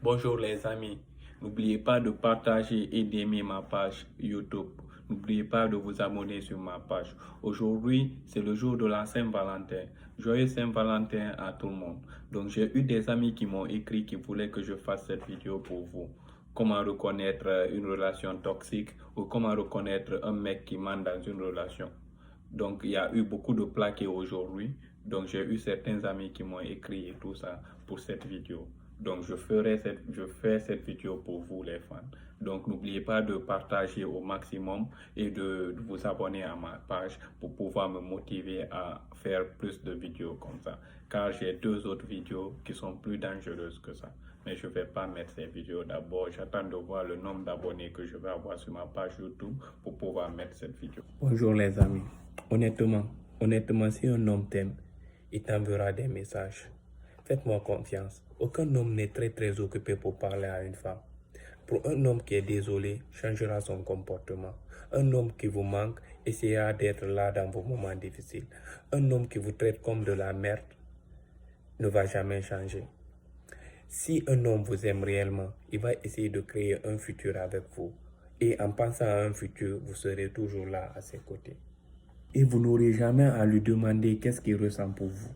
Bonjour les amis, n'oubliez pas de partager et d'aimer ma page YouTube. N'oubliez pas de vous abonner sur ma page. Aujourd'hui, c'est le jour de la Saint-Valentin. Joyeux Saint-Valentin à tout le monde. Donc, j'ai eu des amis qui m'ont écrit qui voulaient que je fasse cette vidéo pour vous. Comment reconnaître une relation toxique ou comment reconnaître un mec qui ment dans une relation. Donc, il y a eu beaucoup de plaqués aujourd'hui. Donc, j'ai eu certains amis qui m'ont écrit et tout ça pour cette vidéo. Donc, je fais cette vidéo pour vous, les fans. Donc, n'oubliez pas de partager au maximum et de vous abonner à ma page pour pouvoir me motiver à faire plus de vidéos comme ça. Car j'ai deux autres vidéos qui sont plus dangereuses que ça. Mais je ne vais pas mettre ces vidéos d'abord. J'attends de voir le nombre d'abonnés que je vais avoir sur ma page YouTube pour pouvoir mettre cette vidéo. Bonjour les amis. Honnêtement, si un homme t'aime, il t'enverra des messages. Faites-moi confiance. Aucun homme n'est très occupé pour parler à une femme. Pour un homme qui est désolé, changera son comportement. Un homme qui vous manque essaiera d'être là dans vos moments difficiles. Un homme qui vous traite comme de la merde ne va jamais changer. Si un homme vous aime réellement, il va essayer de créer un futur avec vous. Et en pensant à un futur, vous serez toujours là à ses côtés. Et vous n'aurez jamais à lui demander qu'est-ce qu'il ressent pour vous.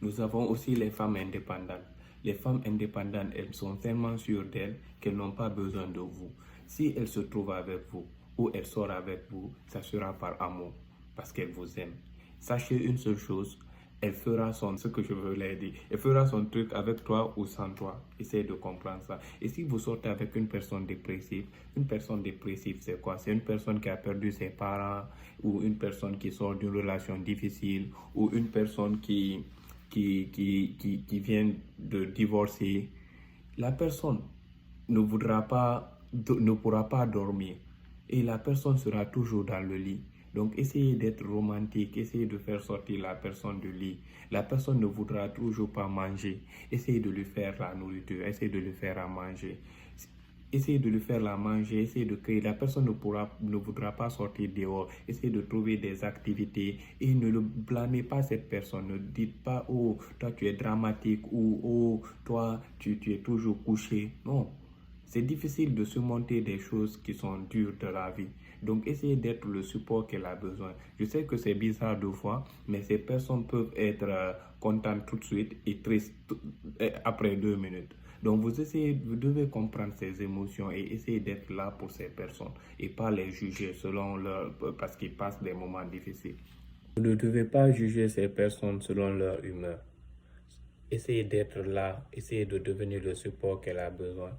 Nous avons aussi les femmes indépendantes. Les femmes indépendantes, elles sont tellement sûres d'elles qu'elles n'ont pas besoin de vous. Si elles se trouvent avec vous ou elles sortent avec vous, ça sera par amour, parce qu'elles vous aiment. Sachez une seule chose, elle fera ce que je voulais dire, elle fera son truc avec toi ou sans toi. Essayez de comprendre ça. Et si vous sortez avec une personne dépressive c'est quoi? C'est une personne qui a perdu ses parents ou une personne qui sort d'une relation difficile ou une personne qui vient de divorcer. La personne ne pourra pas dormir et la personne sera toujours dans le lit. Donc essayez d'être romantique, essayez de faire sortir la personne du lit. La personne ne voudra toujours pas manger. Essayez de lui faire la nourriture, essayez de lui faire à manger. Essayez de lui faire la manger, essayez de créer. La personne ne voudra pas sortir dehors. Essayez de trouver des activités et ne le blâmez pas cette personne. Ne dites pas, oh, toi tu es dramatique ou oh, toi tu es toujours couché. Non. C'est difficile de surmonter des choses qui sont dures de la vie. Donc, essayez d'être le support qu'elle a besoin. Je sais que c'est bizarre de fois, mais ces personnes peuvent être contentes tout de suite et tristes après 2 minutes. Donc, vous devez comprendre ces émotions et essayer d'être là pour ces personnes et pas les juger parce qu'ils passent des moments difficiles. Vous ne devez pas juger ces personnes selon leur humeur. Essayez d'être là, essayez de devenir le support qu'elle a besoin.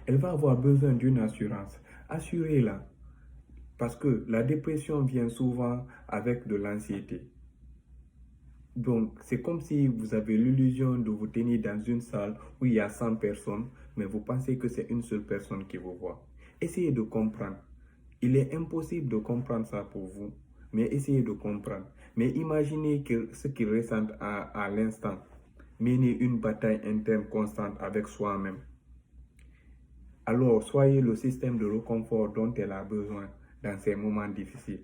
Elle va avoir besoin d'une assurance. Assurez-la. Parce que la dépression vient souvent avec de l'anxiété. Donc, c'est comme si vous avez l'illusion de vous tenir dans une salle où il y a 100 personnes, mais vous pensez que c'est une seule personne qui vous voit. Essayez de comprendre. Il est impossible de comprendre ça pour vous, mais essayez de comprendre. Mais imaginez ce qu'ils ressentent à l'instant. Menez une bataille interne constante avec soi-même. Alors, soyez le système de réconfort dont elle a besoin dans ces moments difficiles.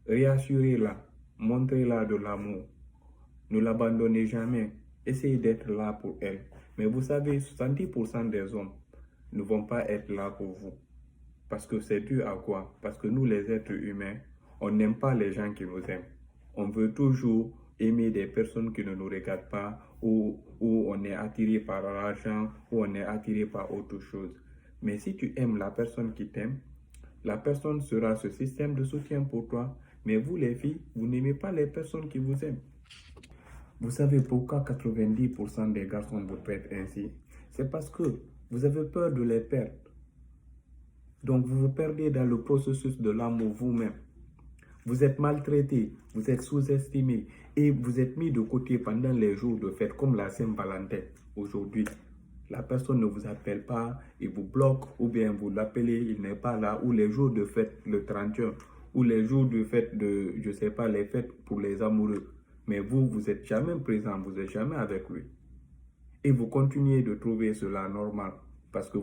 Réassurez-la, montrez-la de l'amour. Ne l'abandonnez jamais. Essayez d'être là pour elle. Mais vous savez, 70% des hommes ne vont pas être là pour vous. Parce que c'est dû à quoi? Parce que nous, les êtres humains, on n'aime pas les gens qui nous aiment. On veut toujours aimer des personnes qui ne nous regardent pas, ou on est attiré par l'argent, ou on est attiré par autre chose. Mais si tu aimes la personne qui t'aime, la personne sera ce système de soutien pour toi. Mais vous, les filles, vous n'aimez pas les personnes qui vous aiment. Vous savez pourquoi 90% des garçons vous traitent ainsi? C'est parce que vous avez peur de les perdre. Donc vous vous perdez dans le processus de l'amour vous-même. Vous êtes maltraité, vous êtes sous-estimé et vous êtes mis de côté pendant les jours de fête comme la Saint-Valentin aujourd'hui. La personne ne vous appelle pas, il vous bloque ou bien vous l'appelez, il n'est pas là. Ou les jours de fête, le 31, ou les jours de fête de, je sais pas, les fêtes pour les amoureux. Mais vous n'êtes jamais présent, vous n'êtes jamais avec lui. Et vous continuez de trouver cela normal. Parce que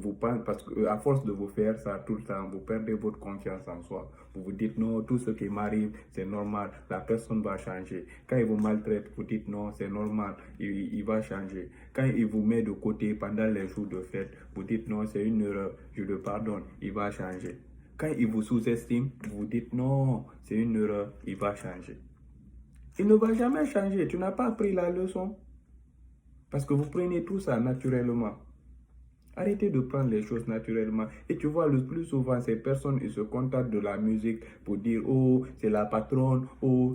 à force de vous faire ça tout le temps, vous perdez votre confiance en soi. Vous vous dites non, tout ce qui m'arrive, c'est normal, la personne va changer. Quand il vous maltraite, vous dites non, c'est normal, il va changer. Quand il vous met de côté pendant les jours de fête, vous dites non, c'est une erreur, je le pardonne, il va changer. Quand il vous sous-estime, vous dites non, c'est une erreur, il va changer. Il ne va jamais changer, tu n'as pas appris la leçon. Parce que vous prenez tout ça naturellement. Arrêtez de prendre les choses naturellement. Et tu vois, le plus souvent, ces personnes, ils se contentent de la musique pour dire, oh, c'est la patronne, oh,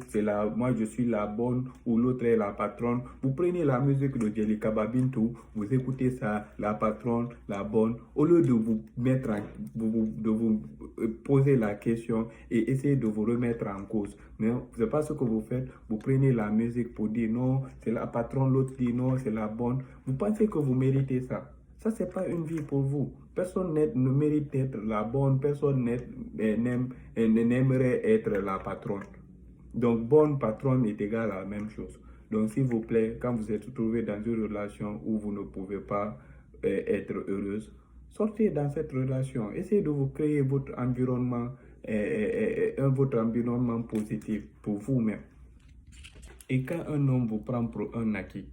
moi je suis la bonne, ou l'autre est la patronne. Vous prenez la musique de Djelika Babintou, vous écoutez ça, la patronne, la bonne, au lieu de vous mettre de vous poser la question et essayer de vous remettre en cause. Mais c'est pas ce que vous faites. Vous prenez la musique pour dire non, c'est la patronne, l'autre dit non, c'est la bonne. Vous pensez que vous méritez ça. Ça, ce n'est pas une vie pour vous. Personne ne mérite d'être la bonne, personne n'aimerait être la patronne. Donc, bonne patronne est égale à la même chose. Donc, s'il vous plaît, quand vous êtes trouvé dans une relation où vous ne pouvez pas être heureuse, sortez dans cette relation. Essayez de vous créer votre environnement positif pour vous-même. Et quand un homme vous prend pour un acquis,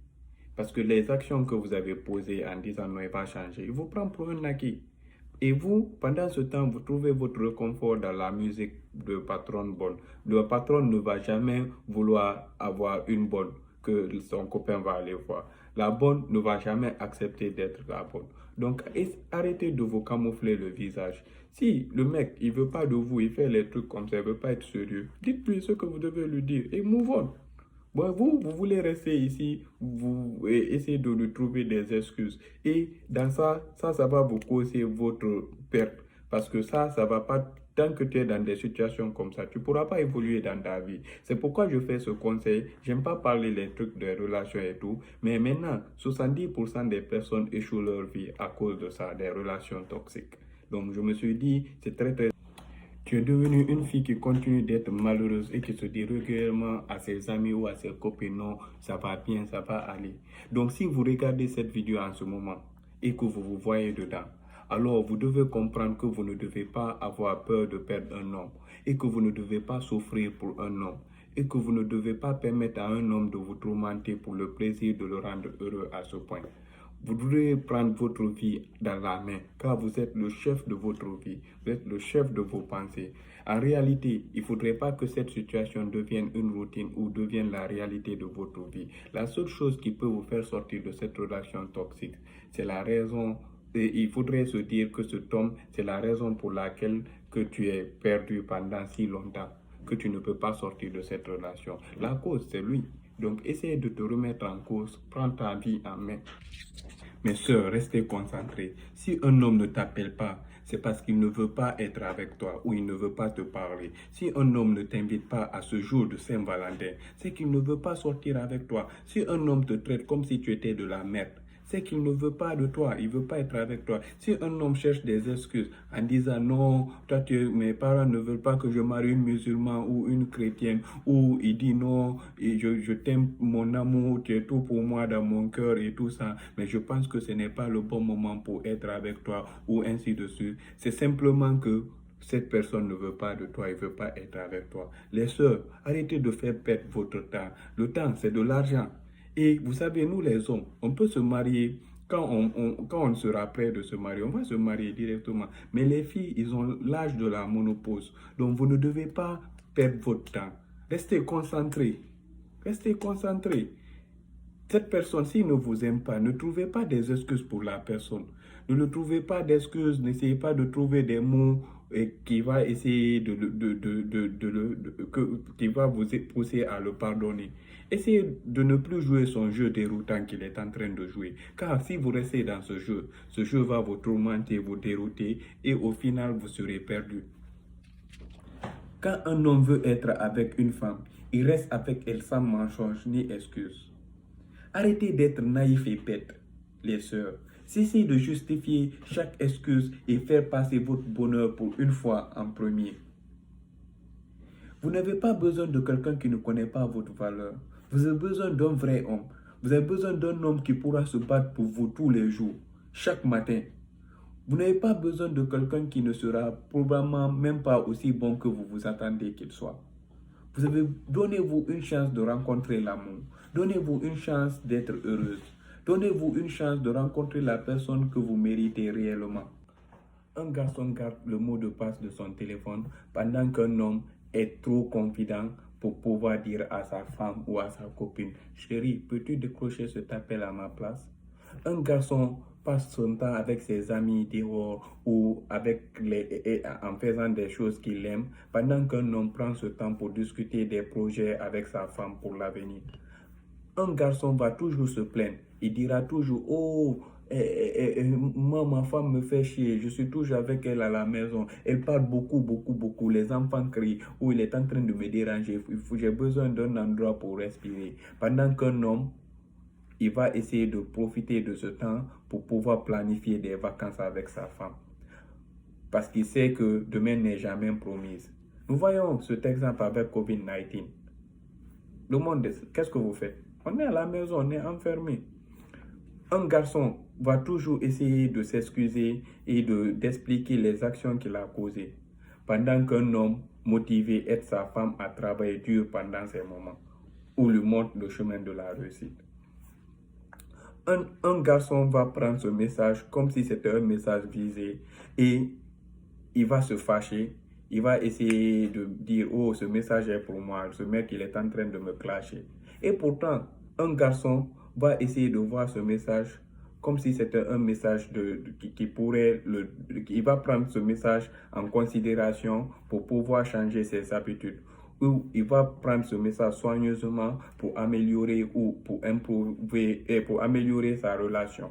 parce que les actions que vous avez posées en disant non, il va changer, il vous prend pour un acquis. Et vous, pendant ce temps, vous trouvez votre réconfort dans la musique de patronne bonne. Le patron ne va jamais vouloir avoir une bonne que son copain va aller voir. La bonne ne va jamais accepter d'être la bonne. Donc, arrêtez de vous camoufler le visage. Si le mec, il veut pas de vous, il fait les trucs comme ça, il veut pas être sérieux, dites-lui ce que vous devez lui dire et move on. Bon, vous voulez rester ici, vous essayez de lui trouver des excuses. Et dans ça va vous causer votre perte. Parce que ça va pas, tant que tu es dans des situations comme ça, tu ne pourras pas évoluer dans ta vie. C'est pourquoi je fais ce conseil. J'aime pas parler les trucs de relations et tout. Mais maintenant, 70% des personnes échouent leur vie à cause de ça, des relations toxiques. Donc, je me suis dit, c'est très tu es devenue une fille qui continue d'être malheureuse et qui se dit régulièrement à ses amis ou à ses copines, non, ça va bien, ça va aller. Donc si vous regardez cette vidéo en ce moment et que vous vous voyez dedans, alors vous devez comprendre que vous ne devez pas avoir peur de perdre un homme et que vous ne devez pas souffrir pour un homme et que vous ne devez pas permettre à un homme de vous tourmenter pour le plaisir de le rendre heureux à ce point. Vous devez prendre votre vie dans la main, car vous êtes le chef de votre vie, vous êtes le chef de vos pensées. En réalité, il ne faudrait pas que cette situation devienne une routine ou devienne la réalité de votre vie. La seule chose qui peut vous faire sortir de cette relation toxique, c'est la raison. Et il faudrait se dire que cet homme, c'est la raison pour laquelle que tu es perdu pendant si longtemps, que tu ne peux pas sortir de cette relation. La cause, c'est lui. Donc, essaye de te remettre en cause, prends ta vie en main. Mes sœurs, restez concentrées. Si un homme ne t'appelle pas, c'est parce qu'il ne veut pas être avec toi ou il ne veut pas te parler. Si un homme ne t'invite pas à ce jour de Saint-Valentin, c'est qu'il ne veut pas sortir avec toi. Si un homme te traite comme si tu étais de la merde, c'est qu'il ne veut pas de toi, il ne veut pas être avec toi. Si un homme cherche des excuses en disant non, mes parents ne veulent pas que je marie une musulmane ou une chrétienne, ou il dit non, et je t'aime mon amour, tu es tout pour moi dans mon cœur et tout ça, mais je pense que ce n'est pas le bon moment pour être avec toi ou ainsi de suite. C'est simplement que cette personne ne veut pas de toi, il ne veut pas être avec toi. Les sœurs, arrêtez de faire perdre votre temps. Le temps, c'est de l'argent. Et vous savez, nous les hommes, on peut se marier quand on sera prêt de se marier, on va se marier directement. Mais les filles, ils ont l'âge de la ménopause. Donc vous ne devez pas perdre votre temps. Restez concentrés. Restez concentrés. Cette personne, s'il ne vous aime pas, ne trouvez pas des excuses pour la personne. Ne trouvez pas d'excuses, n'essayez pas de trouver des mots qui va essayer qui va vous pousser à le pardonner. Essayez de ne plus jouer son jeu déroutant qu'il est en train de jouer. Car si vous restez dans ce jeu va vous tourmenter, vous dérouter et au final vous serez perdu. Quand un homme veut être avec une femme, il reste avec elle sans mensonge ni excuse. Arrêtez d'être naïf et bête, les sœurs. Cessez de justifier chaque excuse et faire passer votre bonheur pour une fois en premier. Vous n'avez pas besoin de quelqu'un qui ne connaît pas votre valeur. Vous avez besoin d'un vrai homme. Vous avez besoin d'un homme qui pourra se battre pour vous tous les jours, chaque matin. Vous n'avez pas besoin de quelqu'un qui ne sera probablement même pas aussi bon que vous vous attendez qu'il soit. Donnez-vous une chance de rencontrer l'amour. Donnez-vous une chance d'être heureuse. Donnez-vous une chance de rencontrer la personne que vous méritez réellement. Un garçon garde le mot de passe de son téléphone pendant qu'un homme est trop confident pour pouvoir dire à sa femme ou à sa copine, chérie, peux-tu décrocher cet appel à ma place? Un garçon passe son temps avec ses amis dehors ou en faisant des choses qu'il aime, pendant qu'un homme prend ce temps pour discuter des projets avec sa femme pour l'avenir. Un garçon va toujours se plaindre. Il dira toujours, oh, moi, ma femme me fait chier. Je suis toujours avec elle à la maison. Elle parle beaucoup, beaucoup, beaucoup. Les enfants crient. Ou il est en train de me déranger. J'ai besoin d'un endroit pour respirer. Pendant qu'un homme, il va essayer de profiter de ce temps pour pouvoir planifier des vacances avec sa femme. Parce qu'il sait que demain n'est jamais promise. Nous voyons cet exemple avec COVID-19. Le monde, qu'est-ce que vous faites? On est à la maison, on est enfermé. Un garçon va toujours essayer de s'excuser et d'expliquer les actions qu'il a causées, pendant qu'un homme motivé aide sa femme à travailler dur pendant ces moments, ou lui montre le chemin de la réussite. Un garçon va prendre ce message comme si c'était un message visé et il va se fâcher. Il va essayer de dire, oh, ce message est pour moi, ce mec, il est en train de me clasher. Et pourtant, un garçon va essayer de voir ce message comme si c'était un message il va prendre ce message en considération pour pouvoir changer ses habitudes. Ou il va prendre ce message soigneusement pour améliorer ou pour improver et pour améliorer sa relation.